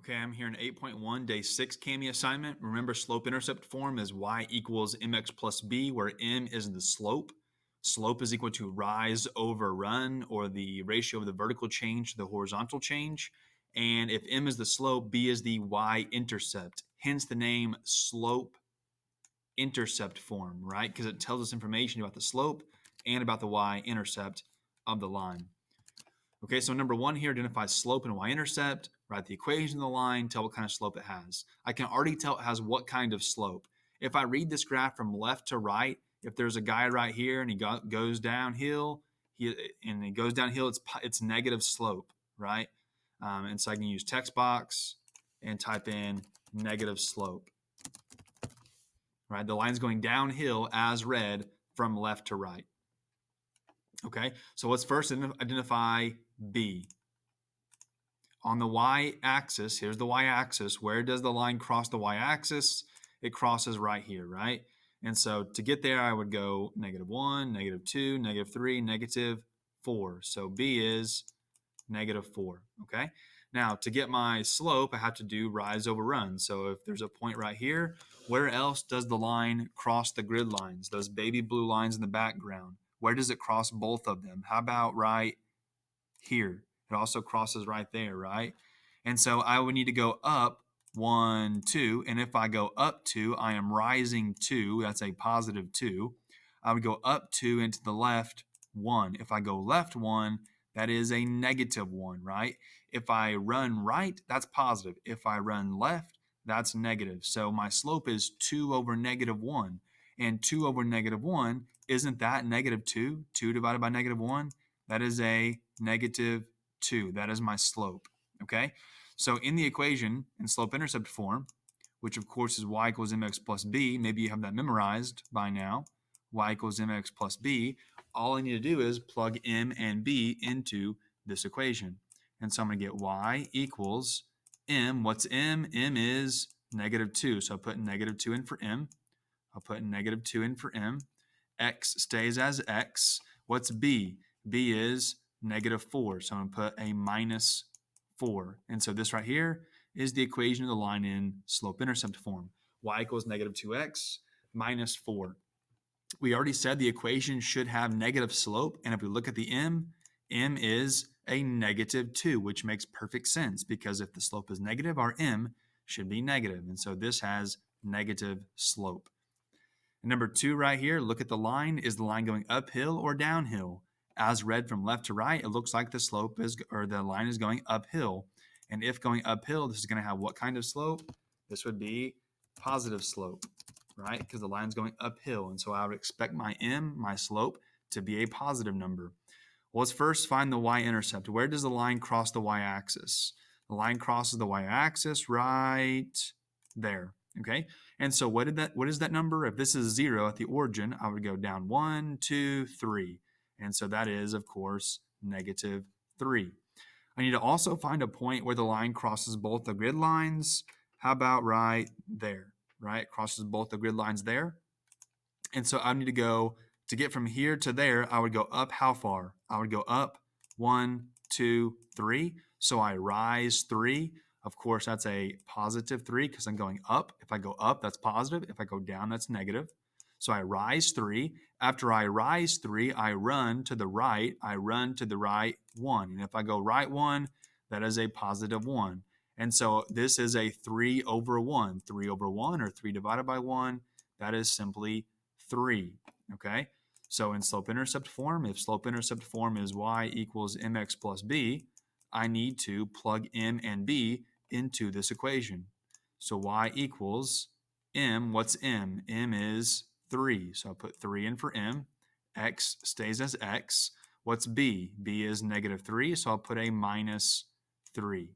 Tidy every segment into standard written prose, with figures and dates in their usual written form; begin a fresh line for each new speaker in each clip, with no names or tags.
Okay, I'm here in 8.1, day 6 CAMI assignment. Remember, slope-intercept form is y equals mx plus b, where m is the slope. Slope is equal to rise over run, or the ratio of the vertical change to the horizontal change. And if m is the slope, b is the y-intercept. Hence the name slope-intercept form, right? Because it tells us information about the slope and about the y-intercept of the line. Okay, so number one here, identify slope and y-intercept, write the equation of the line, tell what kind of slope it has. I can already tell it has what kind of slope. If I read this graph from left to right, if there's a guy right here and he goes downhill, it's negative slope, right? And so I can use text box and type in negative slope, right? The line's going downhill as read from left to right. Okay, so let's first identify B. On the y-axis, here's the y-axis. Where does the line cross the y-axis? It crosses right here, right? And so to get there, I would go -1, -2, -3, -4. So B is -4, okay? Now, to get my slope, I have to do rise over run. So if there's a point right here, where else does the line cross the grid lines, those baby blue lines in the background? Where does it cross both of them? How about right here? It also crosses right there, right? And so I would need to go up 1, 2. And if I go up 2, I am rising 2. That's a positive 2. I would go up 2 and to the left 1. If I go left 1, that is a -1, right? If I run right, that's positive. If I run left, that's negative. So my slope is 2 over -1. And 2 over -1, isn't that -2? 2 divided by -1, that is a -2. That is my slope, okay? So in the equation, in slope-intercept form, which of course is y equals mx plus b, maybe you have that memorized by now, y equals mx plus b, all I need to do is plug m and b into this equation. And so I'm going to get y equals m. What's m? M is -2. So I'll put -2 in for m. I'll put -2 in for m. X stays as x. What's b? B is -4. So I'm going to put a -4. And so this right here is the equation of the line in slope-intercept form. Y equals -2x minus 4. We already said the equation should have negative slope. And if we look at the m is a -2, which makes perfect sense because if the slope is negative, our m should be negative. And so this has negative slope. And number 2 right here, look at the line. Is the line going uphill or downhill? As read from left to right, it looks like the slope is, or the line is going uphill. And if going uphill, this is going to have what kind of slope? This would be positive slope, right? Because the line's going uphill. And so I would expect my m, my slope, to be a positive number. Well, let's first find the y-intercept. Where does the line cross the y-axis? The line crosses the y-axis right there, okay? And so what is that number? If this is 0 at the origin, I would go down 1, 2, 3. And so that is, of course, -3. I need to also find a point where the line crosses both the grid lines. How about right there, right? It crosses both the grid lines there. And so I need to go, to get from here to there, I would go up how far? I would go up 1, 2, 3. So I rise 3. Of course, that's a positive 3 because I'm going up. If I go up, that's positive. If I go down, that's negative. So I rise 3. After I rise 3, I run to the right. I run to the right 1. And if I go right 1, that is a positive 1. And so this is a 3 over 1. 3 over 1 or 3 divided by 1, that is simply 3, okay? So in slope-intercept form, if slope-intercept form is y equals mx plus b, I need to plug m and b into this equation. So y equals m. What's m? M is 3. So I'll put 3 in for m. X stays as x. What's b? B is -3, so I'll put a -3.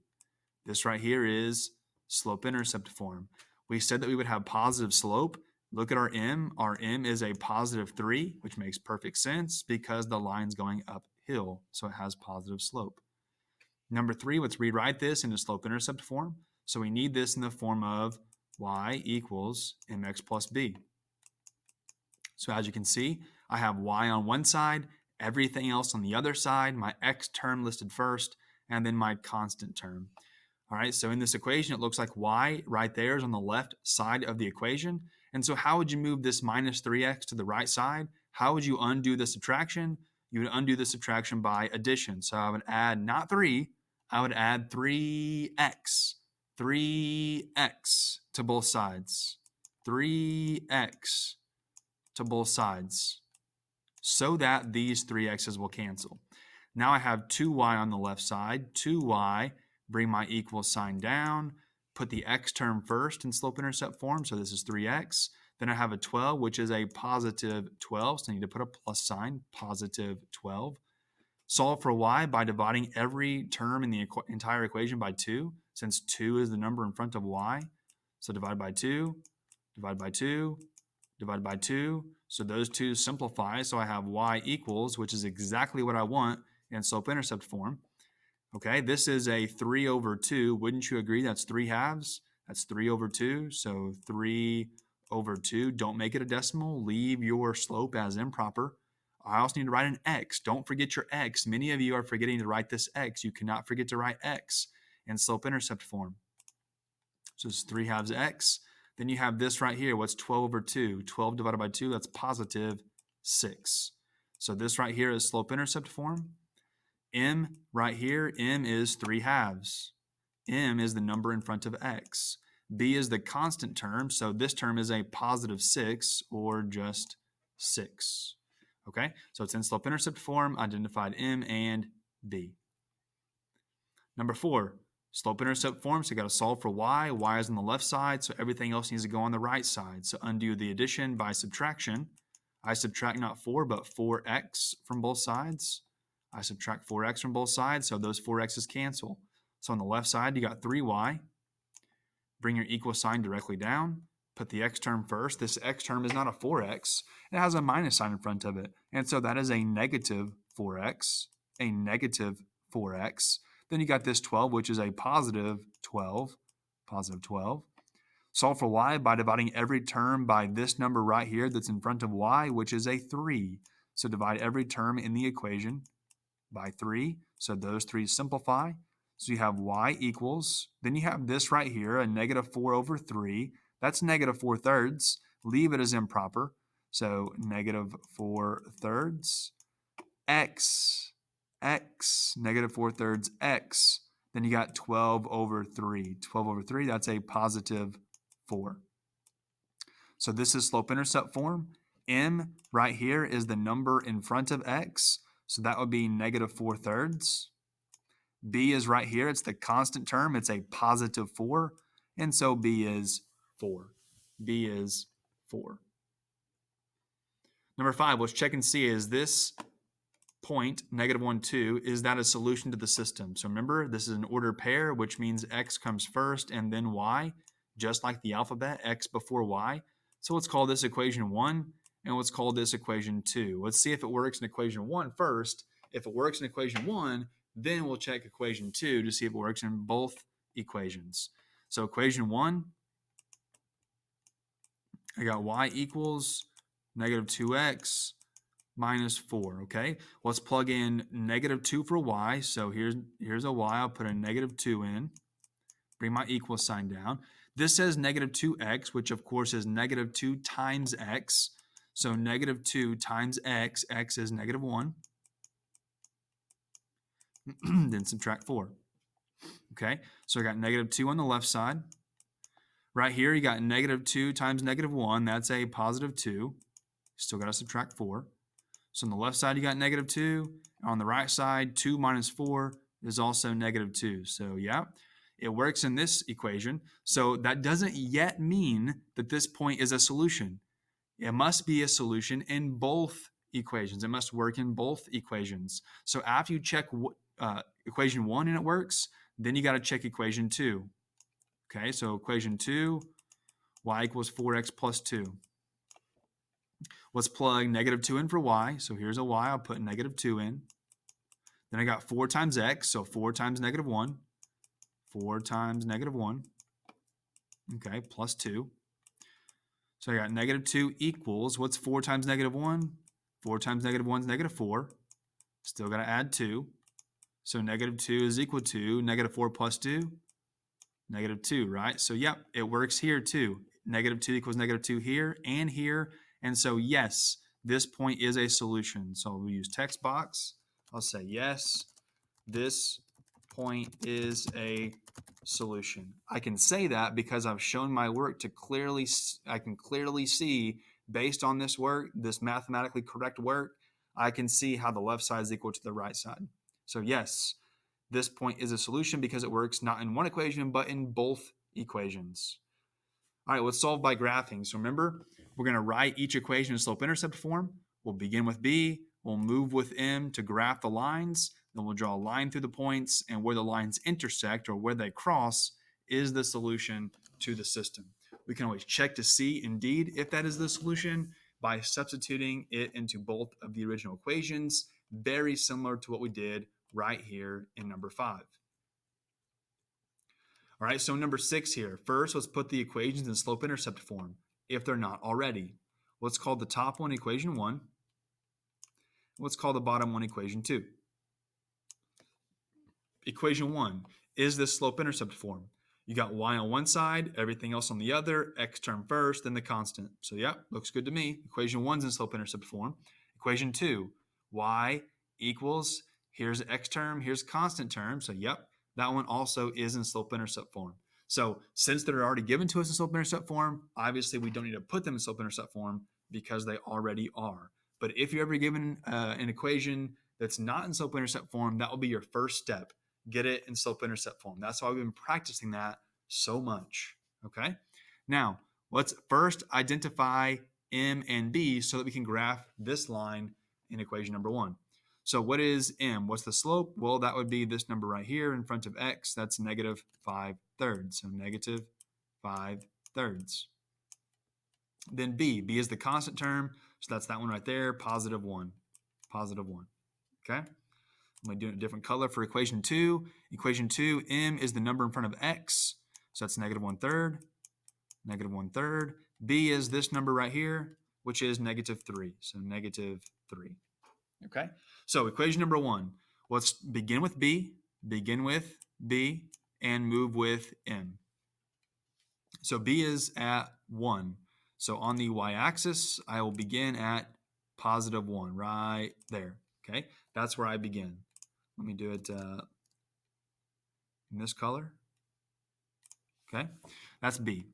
This right here is slope-intercept form. We said that we would have positive slope. Look at our m. Our m is a +3, which makes perfect sense because the line's going uphill, so it has positive slope. Number 3, let's rewrite this into slope-intercept form. So we need this in the form of y equals mx plus b. So as you can see, I have y on one side, everything else on the other side, my x term listed first, and then my constant term. All right, so in this equation, it looks like y right there is on the left side of the equation. And so how would you move this minus 3x to the right side? How would you undo the subtraction? You would undo the subtraction by addition. So I would add not 3, I would add 3x. 3x to both sides. 3x to both sides. So that these 3x's will cancel. Now I have 2y on the left side. 2y, bring my equal sign down, put the x term first in slope-intercept form. So this is 3x. Then I have a 12, which is a positive 12. So I need to put a plus sign, positive 12. Solve for y by dividing every term in the entire equation by 2, since 2 is the number in front of y. So divide by 2, divide by 2, divide by 2. So those two simplify. So I have y equals, which is exactly what I want in slope-intercept form. Okay, this is a 3 over 2. Wouldn't you agree that's 3 halves? That's 3 over 2. So 3 over 2. Don't make it a decimal. Leave your slope as improper. I also need to write an x. Don't forget your x. Many of you are forgetting to write this x. You cannot forget to write x in slope-intercept form. So it's 3 halves x. Then you have this right here. What's 12 over 2? 12 divided by 2, that's positive 6. So this right here is slope-intercept form. M right here, M is 3 halves. M is the number in front of x. B is the constant term, so this term is a positive 6 or just 6. Okay, so it's in slope-intercept form, identified M and B. Number 4, slope-intercept form, so you got to solve for y. Y is on the left side, so everything else needs to go on the right side. So undo the addition by subtraction. I subtract not 4, but 4x from both sides. I subtract 4x from both sides, so those 4x's cancel. So on the left side, you got 3y. Bring your equal sign directly down. Put the x term first. This x term is not a 4x. It has a minus sign in front of it. And so that is a negative 4x, a negative 4x. Then you got this 12, which is a positive 12, positive 12. Solve for y by dividing every term by this number right here that's in front of y, which is a 3. So divide every term in the equation by 3. So those 3 simplify. So you have y equals, then you have this right here, a negative 4 over 3. That's negative 4 thirds. Leave it as improper. So negative 4 thirds x, negative 4 thirds x. Then you got 12 over 3. 12 over 3, that's a positive 4. So this is slope-intercept form. M right here is the number in front of x. So that would be negative 4 thirds. B is right here. It's the constant term. It's a positive 4. And so B is 4. B is 4. Number 5, let's check and see, is this point, negative 1, 2, is that a solution to the system? So remember, this is an ordered pair, which means x comes first and then y, just like the alphabet, x before y. So let's call this equation 1, and let's call this equation 2. Let's see if it works in equation 1 first. If it works in equation 1, then we'll check equation 2 to see if it works in both equations. So equation 1, I got y equals negative 2x minus 4, okay? Let's plug in negative 2 for y. So here's a y. I'll put a negative 2 in. Bring my equal sign down. This says negative 2x, which of course is negative 2 times x. So negative 2 times x, x is negative 1. Then subtract 4. Okay, so I got negative 2 on the left side. Right here, you got negative 2 times negative 1. That's a positive 2. Still got to subtract 4. So on the left side, you got negative 2. On the right side, 2 minus 4 is also negative 2. So yeah, it works in this equation. So that doesn't yet mean that this point is a solution. It must be a solution in both equations. It must work in both equations. So after you check equation 1 and it works, then you got to check equation 2. Okay, so equation 2, y equals 4x plus 2. Let's plug negative 2 in for y. So here's a y. I'll put negative 2 in. Then I got 4 times x, so 4 times negative 1. 4 times negative 1. Okay, plus 2. So I got negative 2 equals, what's 4 times negative 1? 4 times negative 1 is negative 4. Still got to add 2. So negative 2 is equal to negative 4 plus 2. Negative 2, right? So, yep, it works here too. Negative 2 equals negative 2 here and here. And so, yes, this point is a solution. So we'll use text box. I'll say, yes, this point is a solution. I can say that because I've shown my work to clearly, I can clearly see based on this work, this mathematically correct work, I can see how the left side is equal to the right side. So yes, this point is a solution because it works not in one equation, but in both equations. All right, let's solve by graphing. So remember, we're going to write each equation in slope-intercept form. We'll begin with B. We'll move with M to graph the lines. Then we'll draw a line through the points, and where the lines intersect or where they cross is the solution to the system. We can always check to see, indeed, if that is the solution by substituting it into both of the original equations, very similar to what we did right here in number 5. All right, so number 6 here. First, let's put the equations in slope-intercept form, if they're not already. Let's call the top one equation 1. Let's call the bottom one equation 2. Equation 1 is this slope-intercept form. You got y on one side, everything else on the other, x term first, then the constant. So, yep, looks good to me. Equation 1 is in slope-intercept form. Equation 2, y equals, here's x term, here's constant term. So, yep, that one also is in slope-intercept form. So, since they're already given to us in slope-intercept form, obviously we don't need to put them in slope-intercept form because they already are. But if you're ever given an equation that's not in slope-intercept form, that will be your first step. Get it in slope-intercept form. That's why we've been practicing that so much, okay? Now, let's first identify M and B so that we can graph this line in equation number 1. So what is M? What's the slope? Well, that would be this number right here in front of x. That's negative 5/3. So negative 5/3. Then B. B is the constant term. So that's that one right there, positive 1. Positive 1. Okay? I'm going to do it in a different color for equation 2. Equation 2, M is the number in front of x. So that's negative 1/3. Negative 1/3. B is this number right here, which is negative 3. So negative 3. Okay? So equation number 1. Let's begin with B, and move with M. So B is at 1. So on the y-axis, I will begin at positive 1 right there. Okay? That's where I begin. Let me do it in this color. Okay? That's B.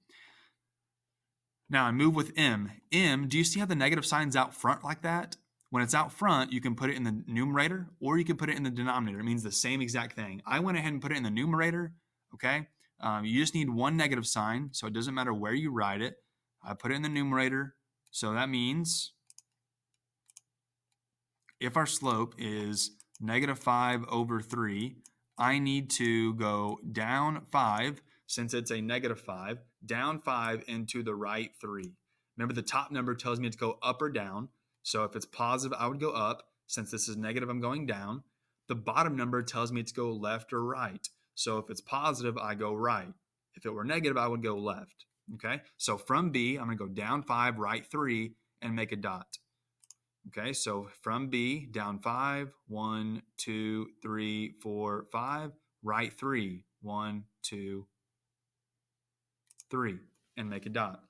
Now I move with M. M, do you see how the negative sign's out front like that? When it's out front, you can put it in the numerator or you can put it in the denominator. It means the same exact thing. I went ahead and put it in the numerator, okay? You just need one negative sign, so it doesn't matter where you write it. I put it in the numerator, so that means if our slope is negative 5/3, I need to go down 5, since it's a negative 5, down 5 into the right 3. Remember, the top number tells me to go up or down. So if it's positive, I would go up. Since this is negative, I'm going down. The bottom number tells me to go left or right. So if it's positive, I go right. If it were negative, I would go left. Okay, so from B, I'm going to go down 5, right 3, and make a dot. Okay, so from B, down 5, 1, 2, 3, 4, 5, right 3, 1, 2, 3, and make a dot.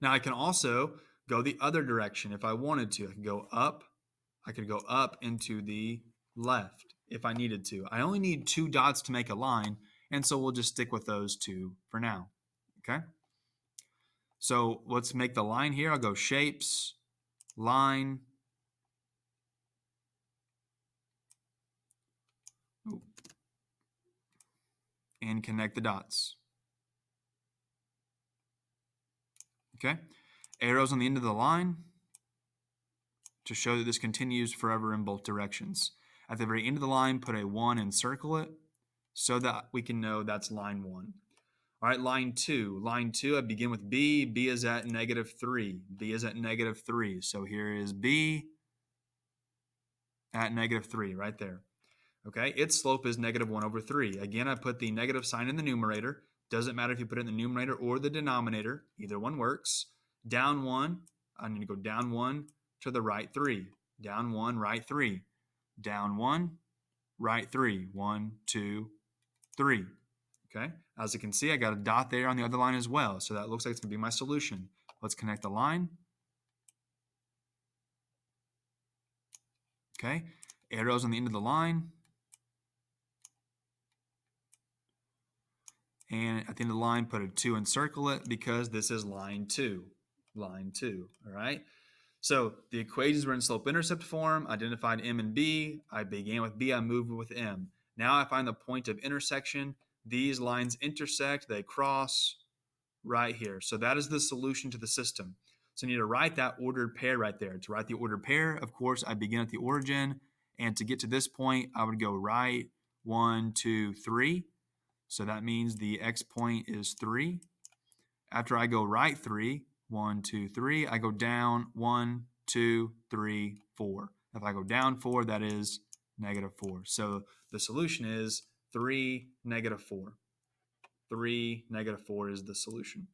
Now I can also go the other direction if I wanted to. I could go up into the left if I needed to. I only need 2 dots to make a line, and so we'll just stick with those 2 for now. Okay? So let's make the line here. I'll go shapes, line. And connect the dots. Okay? Arrows on the end of the line to show that this continues forever in both directions. At the very end of the line, put a 1 and circle it so that we can know that's line 1. All right, line 2. Line 2, I begin with B. B is at negative 3. B is at negative 3. So here is B at negative 3 right there. Okay, its slope is negative 1/3. Again, I put the negative sign in the numerator. Doesn't matter if you put it in the numerator or the denominator. Either one works. Down 1, I need to go down 1 to the right 3. Down 1, right 3. Down 1, right 3. 1, 2, 3. Okay, as you can see, I got a dot there on the other line as well. So that looks like it's going to be my solution. Let's connect the line. Okay, arrows on the end of the line. And at the end of the line, put a 2 and circle it because this is line 2. Line 2, all right? So the equations were in slope-intercept form, identified M and B. I began with B, I moved with M. Now I find the point of intersection. These lines intersect, they cross right here. So that is the solution to the system. So I need to write that ordered pair right there. To write the ordered pair, of course, I begin at the origin. And to get to this point, I would go right 1, 2, 3. So that means the x point is 3. After I go right 3, 1, 2, 3, I go down 1, 2, 3, 4. If I go down 4, that is -4. So the solution is 3, -4. 3, -4 is the solution.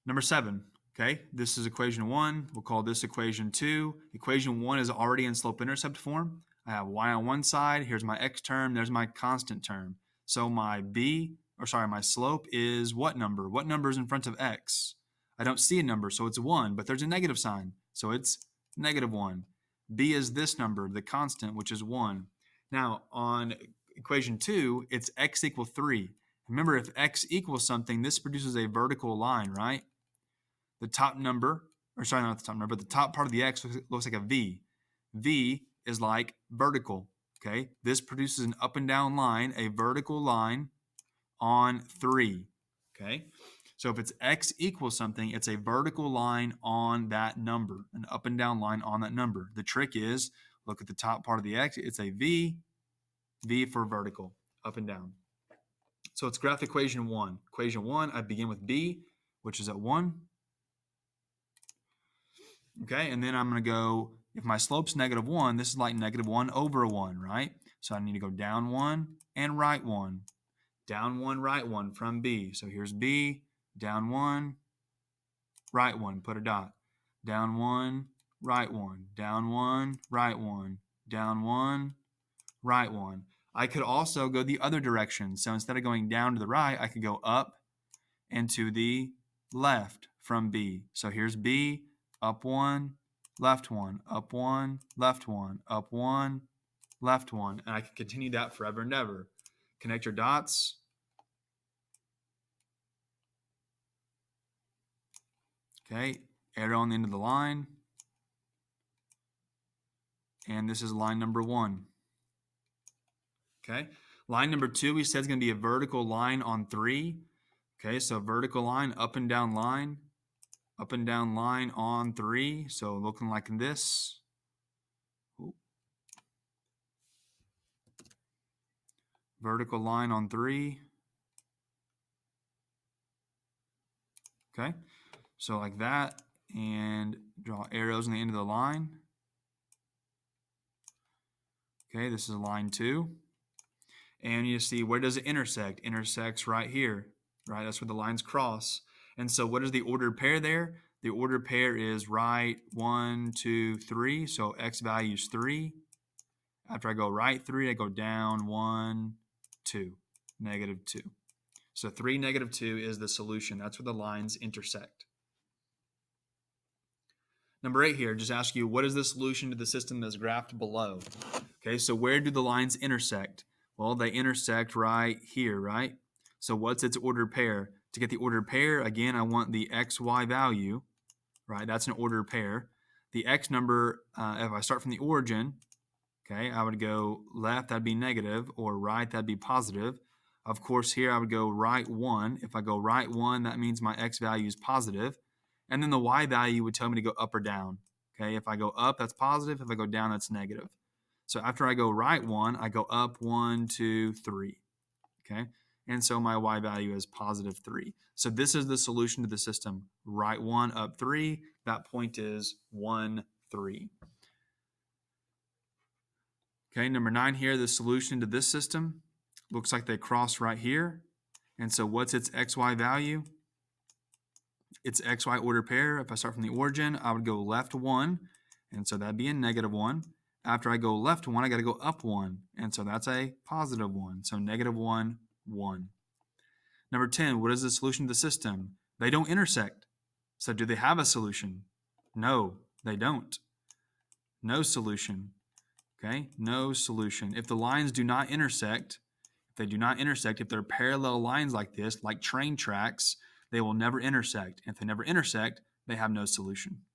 Number 7, okay? This is equation 1. We'll call this equation 2. Equation 1 is already in slope-intercept form. I have y on one side. Here's my x term. There's my constant term. So my my slope is what number? What number is in front of x? I don't see a number, so it's 1, but there's a negative sign, so it's -1. B is this number, the constant, which is 1. Now, on equation 2, it's x equals 3. Remember, if x equals something, this produces a vertical line, right? The top number, or sorry, not the top number, but the top part of the x looks like a V. V is like vertical, okay? This produces an up and down line, a vertical line on 3, okay? So if it's x equals something, it's a vertical line on that number, an up and down line on that number. The trick is, look at the top part of the x, it's a V, V for vertical, up and down. So let's graph equation 1. Equation 1, I begin with B, which is at 1. Okay, and then I'm going to go, if my slope's -1, this is like -1 over 1, right? So I need to go down 1 and right 1. Down 1, right 1 from B. So here's B, down 1, right 1, put a dot. Down 1, right 1, down 1, right 1, down 1, right 1. I could also go the other direction. So instead of going down to the right, I could go up and to the left from B. So here's B, up 1, left 1, up 1, left 1, up 1, left 1. And I can continue that forever and ever. Connect your dots. Okay, arrow on the end of the line. And this is line number 1. Okay, line number 2, we said is going to be a vertical line on 3. Okay, so vertical line, up and down line on 3. So looking like this. Ooh. Vertical line on 3. Okay, so like that, and draw arrows on the end of the line. Okay, this is line 2. And you see, where does it intersect? Intersects right here, right? That's where the lines cross. And so what is the ordered pair there? The ordered pair is right 1, 2, 3. So x value is 3. After I go right 3, I go down 1, 2, -2. So 3, -2 is the solution. That's where the lines intersect. Number 8 here, just ask you, what is the solution to the system that's graphed below? Okay, so where do the lines intersect? Well, they intersect right here, right? So what's its ordered pair? To get the ordered pair, again, I want the xy value, right? That's an ordered pair. The x number, if I start from the origin, okay, I would go left, that'd be negative, or right, that'd be positive. Of course, here I would go right 1. If I go right 1, that means my x value is positive. And then the y value would tell me to go up or down. Okay, if I go up, that's positive. If I go down, that's negative. So after I go right 1, I go up 1, 2, 3. Okay, and so my y value is +3. So this is the solution to the system. Right 1, up 3. That point is 1, 3. Okay, number 9 here, the solution to this system looks like they cross right here. And so what's its xy value? Its xy ordered pair, if I start from the origin, I would go left 1. And so that'd be a -1. after I go left 1, I got to go up 1. And so that's a positive 1. So -1, 1. Number 10, what is the solution to the system? They don't intersect. So do they have a solution? No, they don't. No solution. Okay, no solution. If the lines do not intersect, if they're parallel lines like this, like train tracks, they will never intersect. If they never intersect, they have no solution.